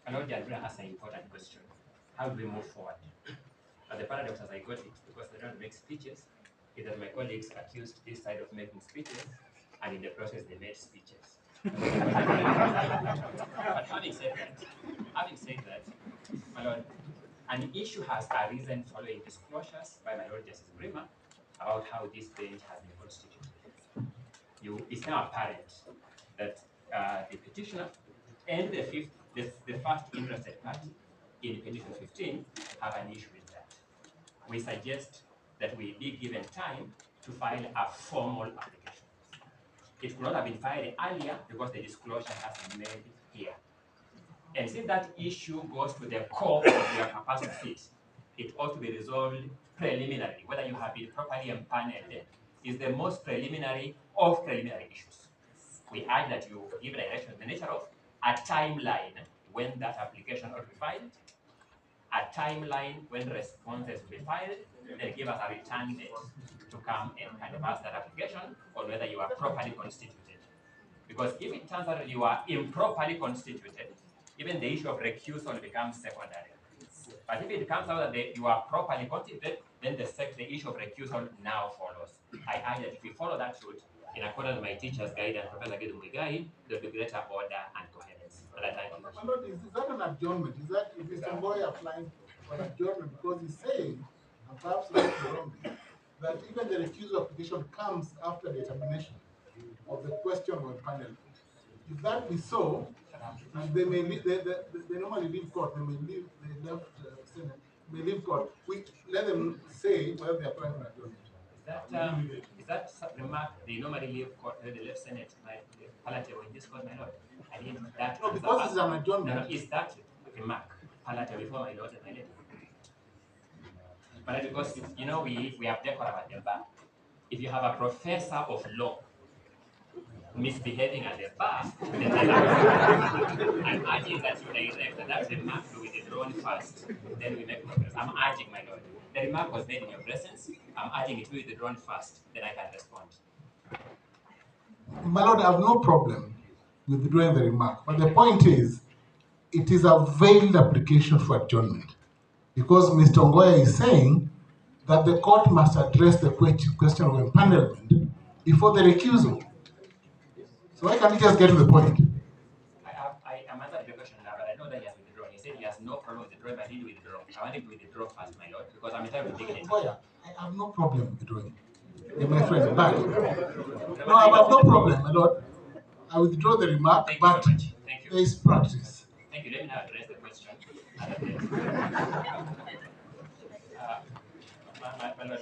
I know they are going to ask an important question. How do we move forward? But the paradox as I got it, because they don't make speeches, is that my colleagues accused this side of making speeches, and in the process they made speeches. But having said that, my lord, an issue has arisen following disclosures by my Lord Justice Grima about how this bench has been constituted. It's now apparent that the petitioner and the first interested party in petition 15 have an issue with that. We suggest that we be given time to file a formal application. It could not have been filed earlier because the disclosure has been made here. And since that issue goes to the core of your capacity, it ought to be resolved preliminarily. Whether you have been properly empaneled is the most preliminary of preliminary issues. We urge that you give direction in the nature of a timeline when that application ought to be filed, a timeline when responses will be filed, then give us a return date to come and canvass that application on whether you are properly constituted. Because if it turns out that you are improperly constituted, even the issue of recusal becomes secondary. But if it comes out that you are properly constituted, then the issue of recusal now follows. I urge that if we follow that route, in accordance with my teacher's guide and Professor Kindiki'S, there will be greater order and coherence. And I thank you. My Lord, is that an adjournment? Is Mr. Ongoya applying for an adjournment? Because he's saying, and perhaps wrongly, that even the recusal application comes after the termination of the question or panel. If that be so, and they may leave, they normally leave court, they may leave, they left Senate, may leave court. We let them say whether they apply for an adjournment. Is that remark they normally leave court, the left Senate, palatable in this court, my lord? I mean that. No, because it's an adjournment. No, is that remark palatable before my lord and my lady? But because we have decorum at the bar. If you have a professor of law misbehaving at the bar, I'm urging that you direct that remark to be withdrawn first, then we make progress. I'm urging, my lord. The remark was made in your presence. I'm urging it to be withdrawn first, then I can respond. My lord, I have no problem with withdrawing the remark, but the point is, it is a veiled application for adjournment, because Mr. Ongoya is saying that the court must address the question of empanelment before the recusal. So why can't he just get to the point? I am answering the question now, but I know that he has withdrawn. He said he has no problem with withdrawing, but he did withdraw. I want him to withdraw first, my lord, because I'm entitled to dignity. I have no problem with withdrawing. My friend, back. No, I have no problem, my lord. I withdraw the remark, but so Thank you. There is practice. Thank you. Let me now address the question. My lord,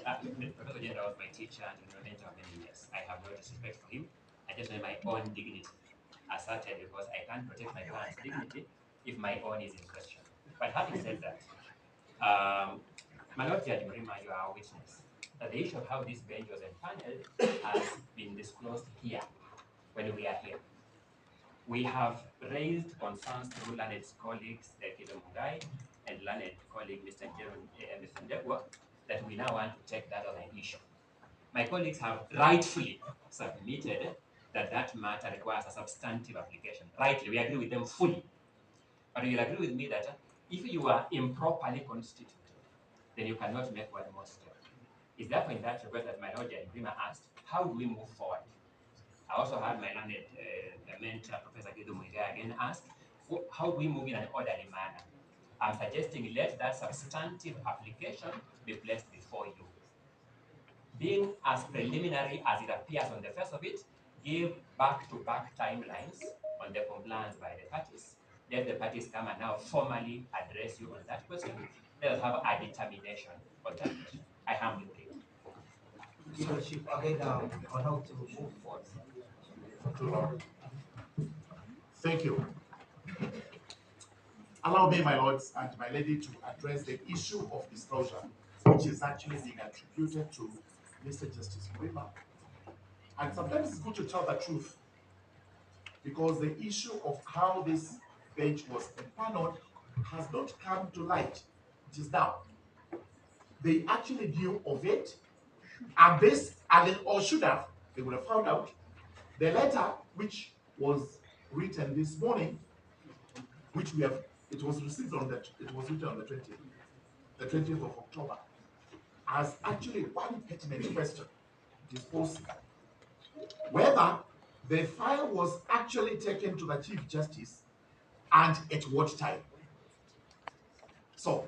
Professor General was my teacher and mentor for many years. I have no disrespect for him. I just want my own dignity asserted, because I can't protect my client's dignity if my own is in question. But having said that, my lord Judge Mrima, you are a witness that the issue of how this bench was empaneled has been disclosed here when we are here. We have raised concerns through learned colleagues like Mungai and learned colleague Mr. Gachagua that we now want to take that as an issue. My colleagues have rightfully submitted that matter requires a substantive application. Rightly, we agree with them fully. But you'll agree with me that if you are improperly constituted, then you cannot make one more step. It's therefore in that regard that my Lord Judge Grima asked, how do we move forward? I also had my learned mentor, Professor Kindiki'S, again ask, how do we move in an orderly manner? I'm suggesting let that substantive application be placed before you. Being as preliminary as it appears on the face of it, give back-to-back timelines on the compliance by the parties. Let the parties come and now formally address you on that question. Let us have a determination on that question. I humbly pray. So, Chief, again, on how to move forward. Thank you. Allow me, my lords and my lady, to address the issue of disclosure, which is actually being attributed to Mr. Justice Grima. And sometimes it's good to tell the truth, because the issue of how this bench was empaneled has not come to light. It is now. They actually knew of it, and this, or should have, they would have found out. The letter which was written this morning, which we have it was received on it was written on the 20th of October, as actually one pertinent question disposing whether the file was actually taken to the Chief Justice and at what time. So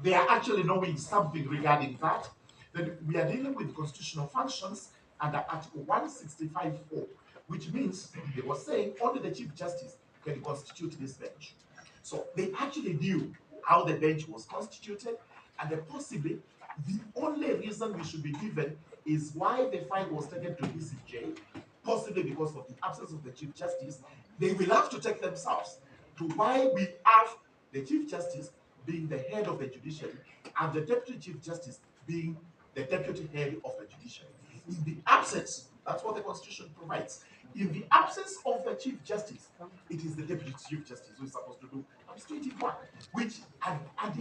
they are actually knowing something regarding that. Then we are dealing with constitutional functions under Article 165(4), which means they were saying only the Chief Justice can constitute this bench. So they actually knew how the bench was constituted, and then possibly the only reason we should be given is why the file was taken to DCJ, possibly because of the absence of the Chief Justice. They will have to take themselves to why we have the Chief Justice being the head of the judiciary and the Deputy Chief Justice being the deputy head of the judiciary. In the absence, that's what the Constitution provides. In the absence of the Chief Justice, it is the Deputy Chief Justice who is supposed to do administrative work, which, and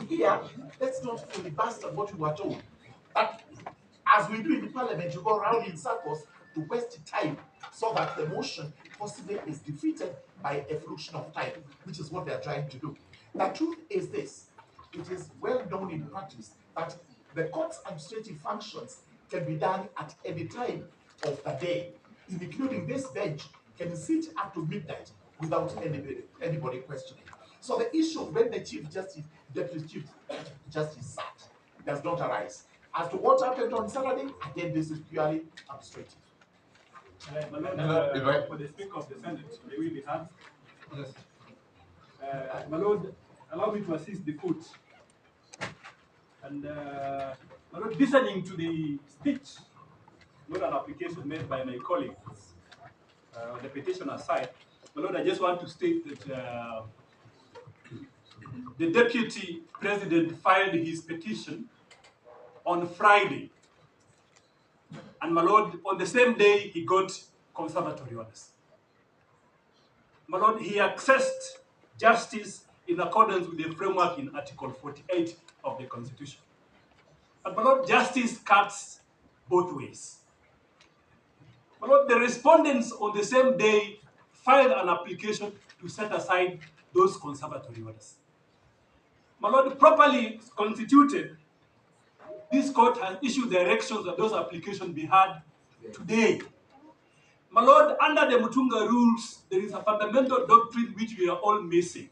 here, let's not filibuster what we were told. That as we do in the Parliament, you go around in circles to waste time so that the motion possibly is defeated by a fraction of time, which is what they are trying to do. The truth is this: it is well known in practice that the court's administrative functions can be done at any time of the day, including this bench can sit up to midnight without anybody questioning. So the issue of when the Chief Justice, Deputy Chief Justice sat does not arise. As to what happened on Saturday, again, this is purely administrative. For the Speaker of the Senate, may we be heard? Yes. My Lord, allow me to assist the court. And my Lord, listening to the speech, not an application made by my colleagues, the petitioner side, my Lord, I just want to state that the Deputy President filed his petition on Friday. And my Lord, on the same day, he got conservatory orders. My Lord, he accessed justice in accordance with the framework in Article 48 of the Constitution. And my Lord, justice cuts both ways. My Lord, the respondents on the same day filed an application to set aside those conservatory orders. My Lord, properly constituted, this court has issued directions that those applications be heard today. My Lord, under the Mutunga rules, there is a fundamental doctrine which we are all missing.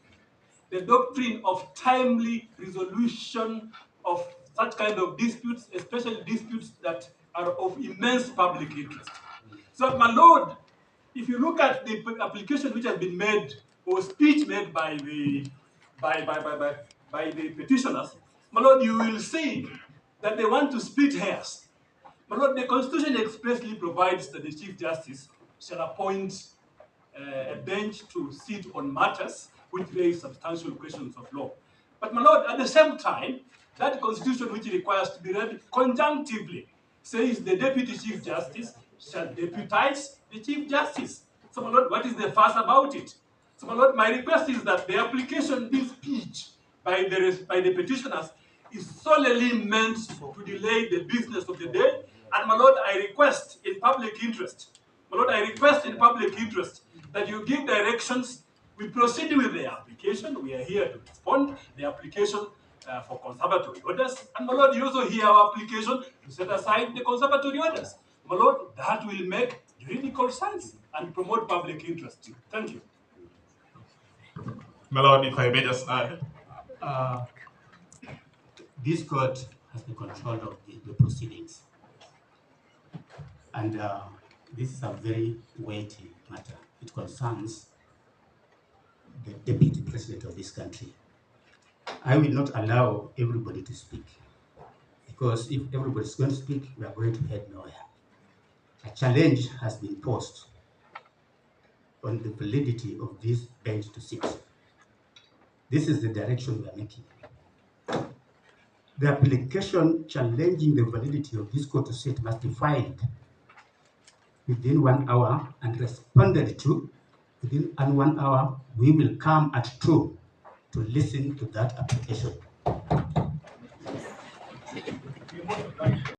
The doctrine of timely resolution of such kind of disputes, especially disputes that are of immense public interest. So, my Lord, if you look at the application which has been made, or speech made by the petitioners, my Lord, you will see that they want to split hairs. My Lord, the Constitution expressly provides that the Chief Justice shall appoint a bench to sit on matters which raise substantial questions of law. But my Lord, at the same time, that Constitution which requires to be read conjunctively says the Deputy Chief Justice shall deputize the Chief Justice. So my Lord, what is the fuss about it? So my Lord, my request is that the application, this speech by the petitioners, is solely meant to delay the business of the day. And my Lord, I request in public interest, my Lord, I request in public interest that you give directions. We proceed with the application. We are here to respond the application for conservatory orders. And my Lord, you also hear our application to set aside the conservatory orders. My Lord, that will make juridical sense and promote public interest. Thank you. My Lord, if I may just add, this court has the control of the proceedings. And this is a very weighty matter. It concerns the Deputy President of this country. I will not allow everybody to speak, because if everybody is going to speak, we are going to head nowhere. A challenge has been posed on the validity of this bench to sit. This is the direction we are making. The application challenging the validity of this court to sit must be filed within 1 hour and responded to within 1 hour. We will come at 2 to listen to that application.